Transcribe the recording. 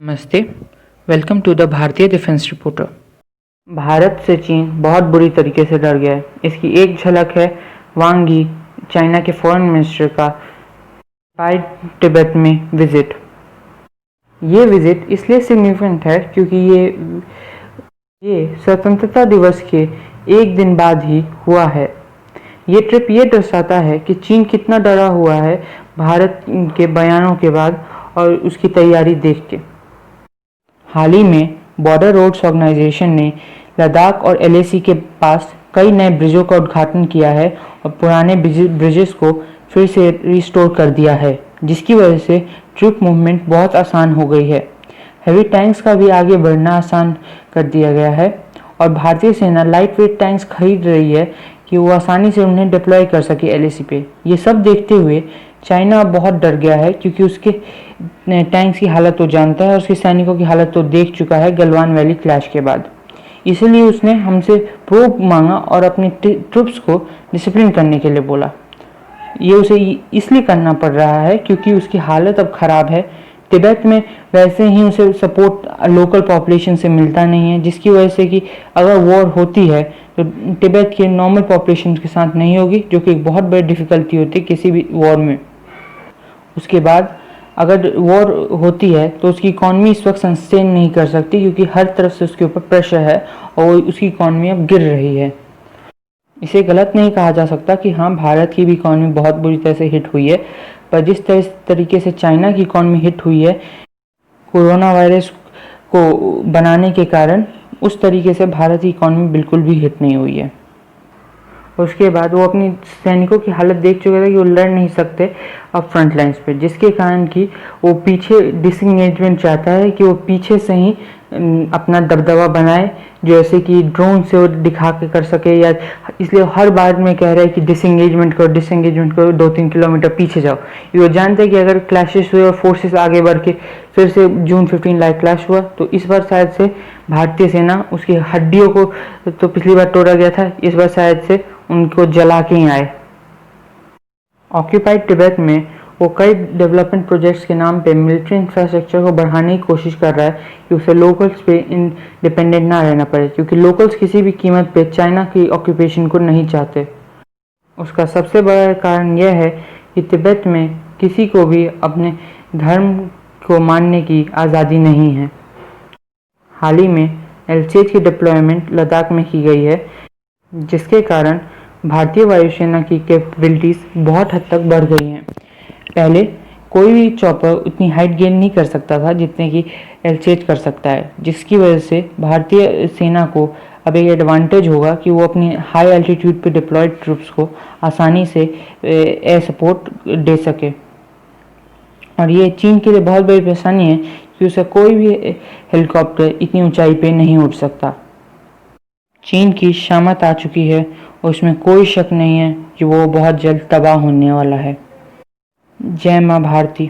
नमस्ते। Welcome to the भारतीय defence reporter. Bharat से चीन बहुत बुरी तरीके से डर गया है। इसकी एक झलक है वांग यी, चाइना के फॉरेन मिनिस्टर का तिब्बत में विजिट। ये विजिट इसलिए सिग्निफिकेंट है क्योंकि ये स्वतंत्रता दिवस के एक दिन बाद ही हुआ है। ये ट्रिप ये दर्शाता है कि चीन कितना डरा हुआ है भारत के बयानों के बाद और उसकी तैयारी देख के। हाल ही में बॉर्डर रोड्स ऑर्गेनाइजेशन ने लद्दाख और एलएसी के पास कई नए ब्रिजों का उद्घाटन किया है और पुराने ब्रिजेस को फिर से रिस्टोर कर दिया है, जिसकी वजह से ट्रिप मूवमेंट बहुत आसान हो गई है। हेवी टैंक्स का भी आगे बढ़ना आसान कर दिया गया है और भारतीय सेना लाइट वेट टैंक्स खरीद रही है कि वो आसानी से उन्हें डिप्लॉय कर सके एलएसी पे। ये सब देखते हुए चाइना बहुत डर गया है क्योंकि उसके टैंक्स की हालत तो जानता है और उसके सैनिकों की हालत तो देख चुका है गलवान वैली क्लैश के बाद। इसलिए उसने हमसे प्रूफ मांगा और अपनी ट्रुप्स को डिसिप्लिन करने के लिए बोला। ये उसे इसलिए करना पड़ रहा है क्योंकि उसकी हालत अब ख़राब है। तिब्बत में वैसे ही उसे सपोर्ट लोकल पॉपुलेशन से मिलता नहीं है, जिसकी वजह से कि अगर वॉर होती है तो तिब्बत के नॉर्मल पॉपुलेशन के साथ नहीं होगी, जो कि एक बहुत बड़ी डिफ़िकल्टी होती है किसी भी वॉर में। उसके बाद अगर वॉर होती है तो उसकी इकॉनमी इस वक्त सस्टेन नहीं कर सकती क्योंकि हर तरफ से उसके ऊपर प्रेशर है और उसकी इकॉनमी अब गिर रही है। इसे गलत नहीं कहा जा सकता कि हाँ, भारत की भी इकॉनमी बहुत बुरी तरह से हिट हुई है, पर जिस तरीके से चाइना की इकॉनमी हिट हुई है कोरोना वायरस को बनाने के कारण, उस तरीके से भारत की इकॉनमी बिल्कुल भी हिट नहीं हुई है। उसके बाद वो अपनी सैनिकों की हालत देख चुके थे कि वो लड़ नहीं सकते अब फ्रंट लाइन्स पे, जिसके कारण कि वो पीछे डिसएंगेजमेंट चाहता है कि वो पीछे से ही अपना दबदबा बनाए, जैसे कि ड्रोन से वो दिखा के कर सके, या इसलिए हर बार में कह रहा है कि डिसएंगेजमेंट करो 2-3 किलोमीटर पीछे जाओ। ये वो जानते हैं कि अगर क्लैशेस हुए और फोर्सेस आगे बढ़ के फिर से जून 15 लाइट क्लैश हुआ तो इस बार शायद से भारतीय सेना उसकी हड्डियों को तो पिछली बार तोड़ा गया था, इस बार शायद से उनको जला के ही आए। ऑक्यूपाइड तिब्बत में वो कई डेवलपमेंट प्रोजेक्ट्स के नाम पे मिलिट्री इंफ्रास्ट्रक्चर को बढ़ाने की कोशिश कर रहा है कि उसे लोकल्स पे इंडिपेंडेंट ना रहना पड़े, क्योंकि लोकल्स किसी भी कीमत पे चाइना की ऑक्यूपेशन को नहीं चाहते। उसका सबसे बड़ा कारण यह है कि तिब्बत में किसी को भी अपने धर्म को मानने की आज़ादी नहीं है। हाल ही में LCH की डिप्लॉयमेंट लद्दाख में की गई है, जिसके कारण भारतीय वायुसेना की कैपेबिलिटीज़ बहुत हद तक बढ़ गई हैं। पहले कोई भी चॉपर उतनी हाइट गेन नहीं कर सकता था जितने की LCH कर सकता है, जिसकी वजह से भारतीय सेना को अब एक एडवांटेज होगा कि वो अपनी हाई एल्टीट्यूड पे डिप्लॉयड ट्रूप्स को आसानी से एयर सपोर्ट दे सके। और ये चीन के लिए बहुत बड़ी परेशानी है कि उसे कोई भी हेलीकॉप्टर इतनी ऊंचाई पे नहीं उड़ सकता। चीन की शामत आ चुकी है और उसमें कोई शक नहीं है कि वो बहुत जल्द तबाह होने वाला है। जय माँ भारती।